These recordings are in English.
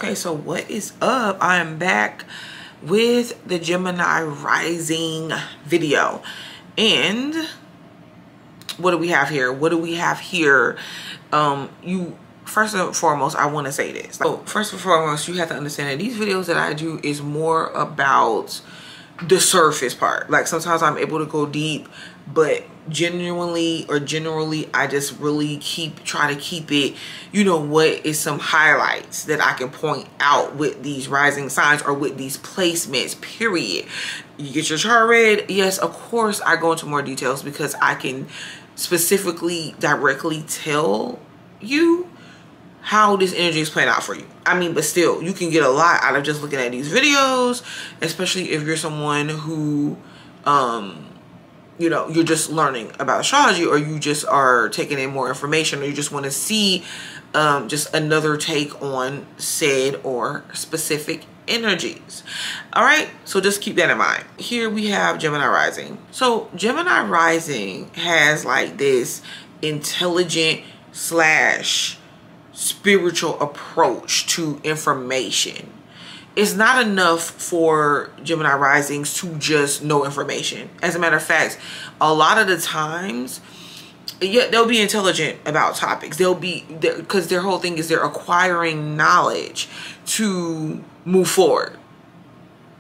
Okay, so what is up? I am back with the Gemini rising video. And what do we have here? First and foremost, I want to say this. So first and foremost, you have to understand that these videos that I do is more about the surface part. Like sometimes I'm able to go deep, but generally I just really try to keep it, you know, what is some highlights that I can point out with these rising signs or with these placements, period. You get your chart read. Yes, of course I go into more details because I can specifically directly tell you how this energy is playing out for you. I mean, but still, you can get a lot out of just looking at these videos, especially if you're someone who, you know, you're just learning about astrology, or you just are taking in more information, or you just want to see just another take on said or specific energies. All right, so just keep that in mind. Here we have Gemini rising. So Gemini rising has like this intelligent slash spiritual approach to information. It's not enough for Gemini risings to just know information. As a matter of fact, a lot of the times, yeah, they'll be intelligent about topics. They'll be, because their whole thing is they're acquiring knowledge to move forward.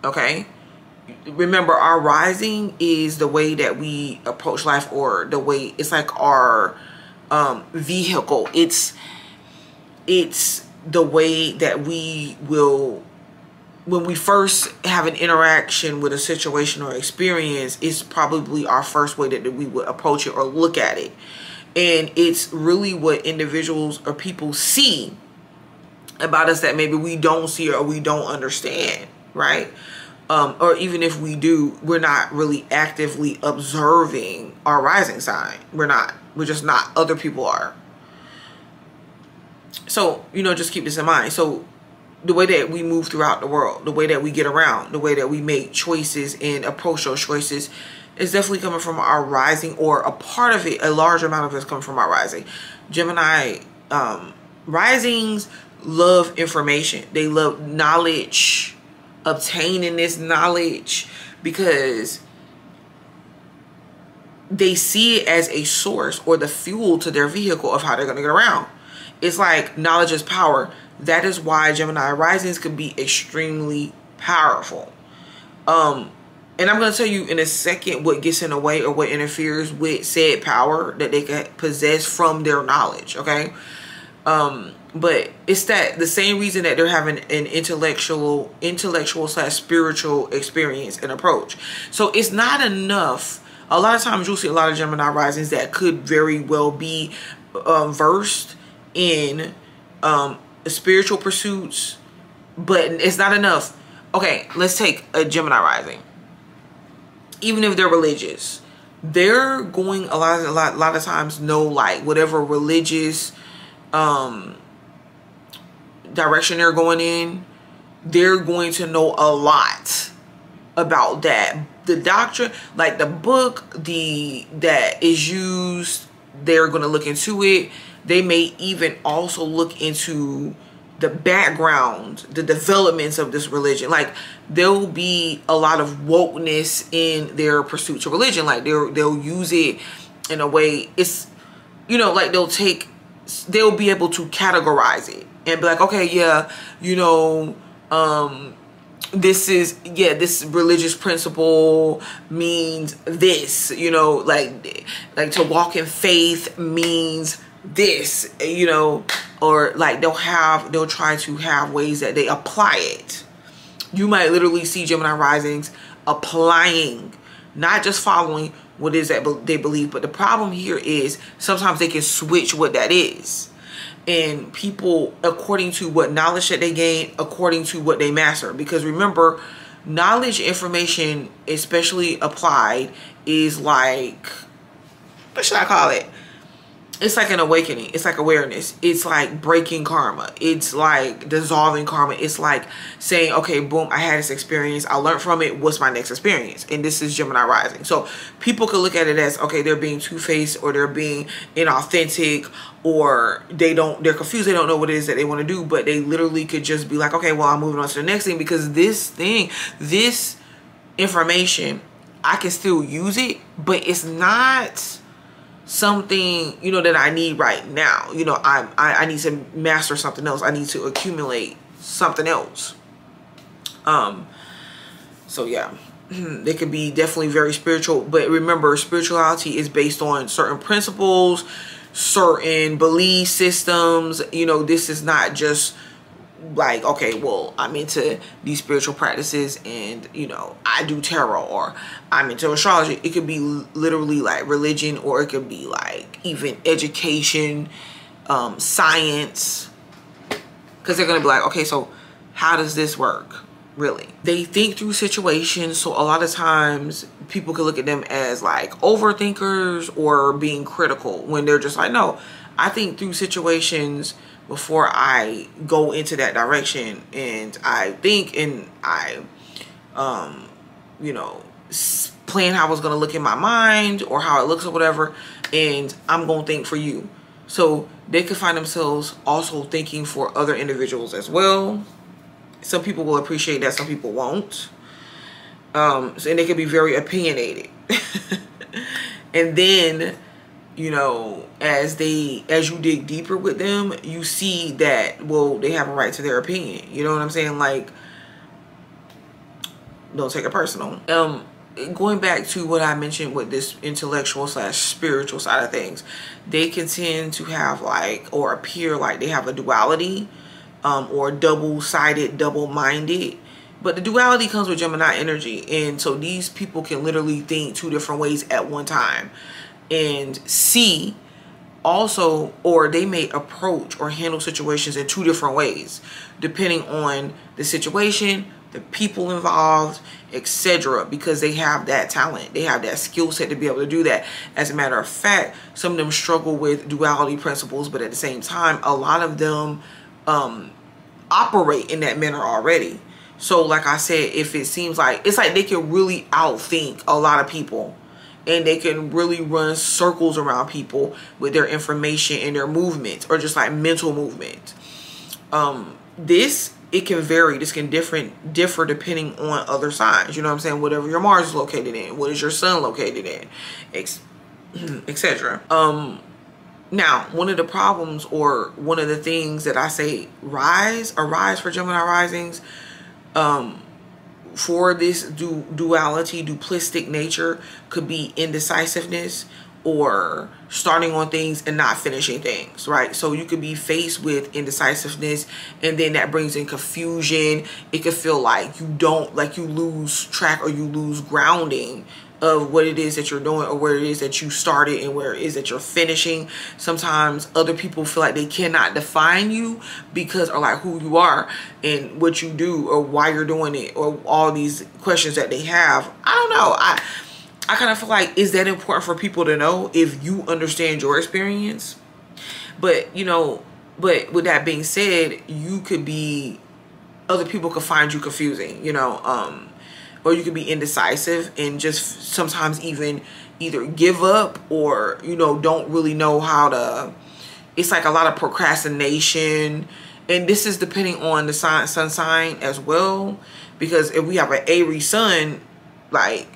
Okay? Remember, our rising is the way that we approach life, or the way, it's like our vehicle. It's the way that we will, when we first have an interaction with a situation or experience, it's probably our first way that we would approach it or look at it. And it's really what individuals or people see about us that maybe we don't see or we don't understand, right? Or even if we do, we're not really actively observing our rising sign. We're just not. Other people are. So, you know, just keep this in mind. So the way that we move throughout the world, the way that we get around, the way that we make choices and approach those choices is definitely coming from our rising, or a part of it, a large amount of it is coming from our rising. Gemini risings love information. They love knowledge, obtaining this knowledge, because they see it as a source or the fuel to their vehicle of how they're going to get around. It's like knowledge is power. That is why Gemini risings can be extremely powerful. And I'm going to tell you in a second what gets in the way or what interferes with said power that they can possess from their knowledge, okay? But it's that the same reason that they're having an intellectual slash spiritual experience and approach. So it's not enough. A lot of times you'll see a lot of Gemini risings that could very well be versed in spiritual pursuits, but it's not enough. Okay, let's take a Gemini rising. Even if they're religious, they're going a lot of times know like whatever religious direction they're going in, they're going to know a lot about that. The doctrine, like the book that is used, they're going to look into it. They may even also look into the background, the developments of this religion. Like there'll be a lot of wokeness in their pursuit to religion. Like they'll use it in a way, it's, you know, like they'll be able to categorize it and be like, okay, yeah, you know, this religious principle means this, you know, like to walk in faith means this, you know, or like they'll try to have ways that they apply it. You might literally see Gemini risings applying, not just following what is that they believe, but the problem here is sometimes they can switch what that is. And people, according to what knowledge that they gain, according to what they master. Because remember, knowledge, information, especially applied, is like, what should I call it? it's like an awakening. It's like awareness. It's like breaking karma. It's like dissolving karma. It's like saying, okay, boom, I had this experience. I learned from it. What's my next experience? And this is Gemini rising. So people could look at it as, okay, they're being two-faced, or they're being inauthentic, or they're confused. They don't know what it is that they want to do, but they literally could just be like, okay, well, I'm moving on to the next thing, because this information, I can still use it, but it's not something, you know, that I need right now. You know, I need to master something else. I need to accumulate something else. So yeah, they could be definitely very spiritual, but remember, spirituality is based on certain principles, certain belief systems. You know, this is not just like, okay, well, I'm into these spiritual practices and, you know, I do tarot, or I'm into astrology. It could be literally like religion, or it could be like even education, science, because they're gonna be like, okay, so how does this work? Really, they think through situations. So a lot of times people can look at them as like overthinkers or being critical, when they're just like, no, I think through situations before I go into that direction, and I think, and I you know, plan how it's going to look in my mind, or how it looks, or whatever, and I'm going to think for you. So they could find themselves also thinking for other individuals as well. Some people will appreciate that, some people won't. And they can be very opinionated. And then, you know, as you dig deeper with them, you see that, well, they have a right to their opinion. You know what I'm saying? Like, don't take it personal. Going back to what I mentioned with this intellectual / spiritual side of things, they can tend to have like, or appear like they have a duality, or double-sided, double-minded. But the duality comes with Gemini energy. And so these people can literally think two different ways at one time. And see also, or they may approach or handle situations in two different ways, depending on the situation, the people involved, etc., because they have that talent, they have that skill set to be able to do that. As a matter of fact, some of them struggle with duality principles, but at the same time, a lot of them operate in that manner already. So like I said, if it seems like, it's like they can really outthink a lot of people, and they can really run circles around people with their information and their movements, or just like mental movement. It can vary. This can differ depending on other signs. You know what I'm saying? Whatever your Mars is located in, what is your Sun located in, etc. Now, one of the problems, or one of the things that I say arise for Gemini risings, for this duality, duplistic nature, could be indecisiveness, or starting on things and not finishing things, right? So you could be faced with indecisiveness, and then that brings in confusion. It could feel like you lose track, or you lose grounding of what it is that you're doing, or where it is that you started and where it is that you're finishing. Sometimes other people feel like they cannot define you, because, or like who you are and what you do, or why you're doing it, or all these questions that they have. I don't know. I kind of feel like, is that important for people to know if you understand your experience? But, you know, but with that being said, other people could find you confusing, you know, or you could be indecisive and just sometimes even either give up, or, you know, don't really know how to. It's like a lot of procrastination. And this is depending on the sun sign as well. Because if we have an Aries sun, like,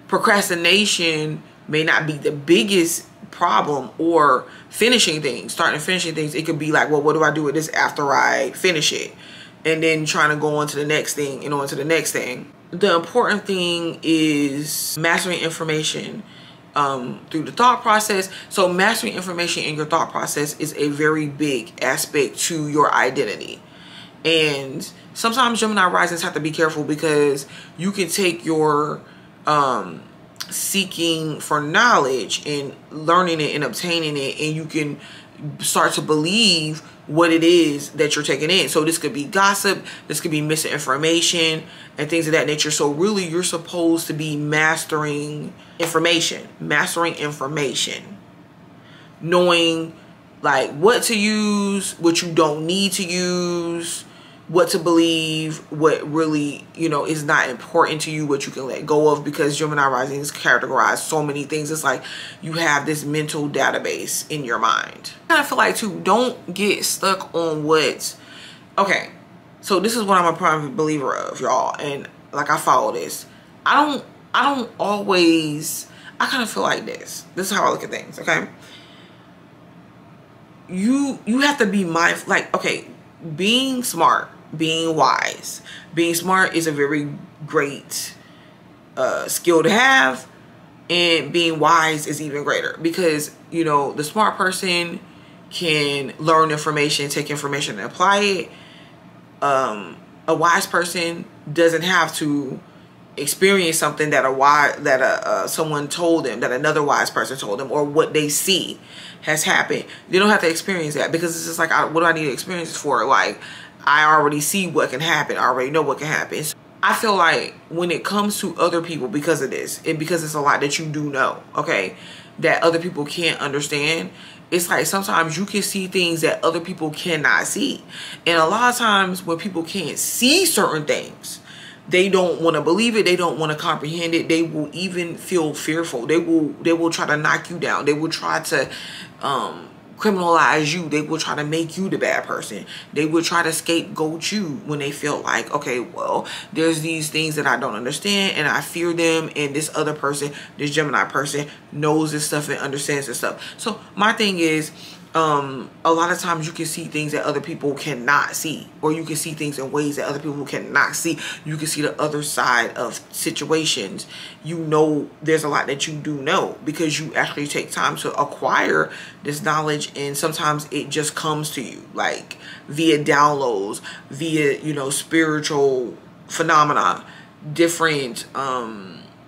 procrastination may not be the biggest problem, or starting and finishing things. It could be like, well, what do I do with this after I finish it? And then trying to go on to the next thing and on to the next thing. The important thing is mastering information through the thought process. So mastering information in your thought process is a very big aspect to your identity. And sometimes Gemini risings have to be careful, because you can take your seeking for knowledge and learning it and obtaining it, and you can start to believe what it is that you're taking in. So this could be gossip, this could be misinformation and things of that nature. So really, you're supposed to be mastering information. knowing like what to use, what you don't need to use, what to believe, what really, you know, is not important to you, what you can let go of, because Gemini risings categorize so many things. It's like you have this mental database in your mind. I kind of feel like too, don't get stuck on what, okay, so this is what I'm a prime believer of, y'all, and like I follow this. I don't always, I kind of feel like this is how I look at things, okay? You have to be mindful, like, okay, being smart, being wise. Being smart is a very great skill to have, and being wise is even greater, because, you know, the smart person can learn information, take information and apply it. A wise person doesn't have to experience something that someone told them, that another wise person told them, or what they see has happened. They don't have to experience that, because it's just like, what do I need to experience for? Like, I already see what can happen. I already know what can happen. So I feel like when it comes to other people, because of this, and because it's a lot that you do know, okay, that other people can't understand, it's like sometimes you can see things that other people cannot see. And a lot of times when people can't see certain things, they don't want to believe it. They don't want to comprehend it. They will even feel fearful. They will try to knock you down. They will try to criminalize you. They will try to make you the bad person. They will try to scapegoat you when they feel like, okay, well, there's these things that I don't understand and I fear them, and this other person, this Gemini person, knows this stuff and understands this stuff. So my thing is, a lot of times you can see things that other people cannot see, or you can see things in ways that other people cannot see. You can see the other side of situations. You know, there's a lot that you do know, because you actually take time to acquire this knowledge, and sometimes it just comes to you like via downloads, via, you know, spiritual phenomena, different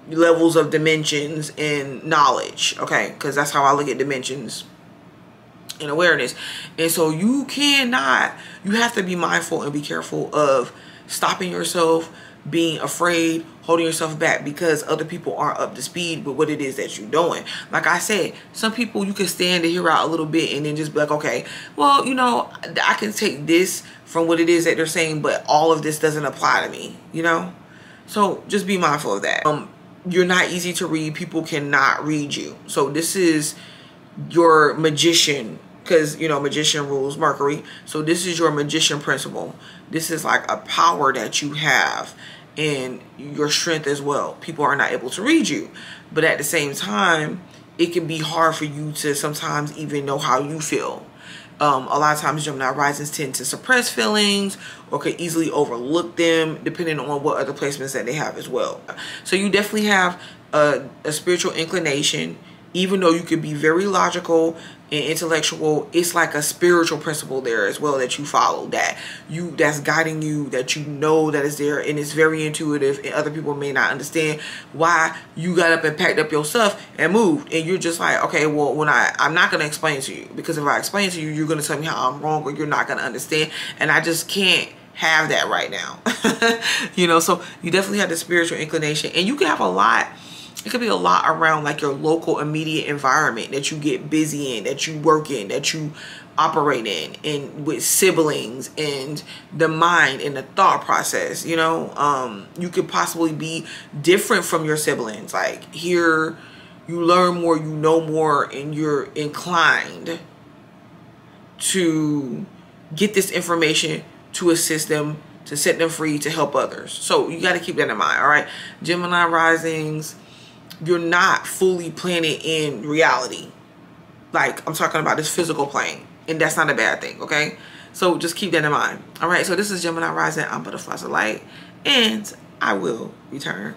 levels of dimensions and knowledge, okay? Because that's how I look at dimensions and awareness. And so you have to be mindful and be careful of stopping yourself, being afraid, holding yourself back because other people aren't up to speed with what it is that you're doing. Like I said, some people you can stand to hear out a little bit and then just be like, okay, well, you know, I can take this from what it is that they're saying, but all of this doesn't apply to me, you know? So just be mindful of that. You're not easy to read. People cannot read you. So this is your magician, because, you know, magician rules Mercury. So this is your magician principle. This is like a power that you have, and your strength as well. People are not able to read you, but at the same time, it can be hard for you to sometimes even know how you feel. A lot of times Gemini risings tend to suppress feelings or could easily overlook them, depending on what other placements that they have as well. So you definitely have a spiritual inclination. Even though you could be very logical and intellectual, it's like a spiritual principle there as well that you follow, that's guiding you, that you know that is there, and it's very intuitive, and other people may not understand why you got up and packed up your stuff and moved, and you're just like, okay, well, when I'm not going to explain to you, because if I explain to you, you're going to tell me how I'm wrong, or you're not going to understand, and I just can't have that right now. You know, so you definitely have the spiritual inclination, and you can have a lot. It could be a lot around like your local immediate environment that you get busy in, that you work in, that you operate in, and with siblings and the mind and the thought process, you know. You could possibly be different from your siblings. Like here, you learn more, you know more, and you're inclined to get this information to assist them, to set them free, to help others. So you got to keep that in mind, all right? Gemini risings, you're not fully planted in reality. Like, I'm talking about this physical plane, and that's not a bad thing, okay? So just keep that in mind. All right, so this is Gemini rising. I'm Butterflies of Light, and I will return.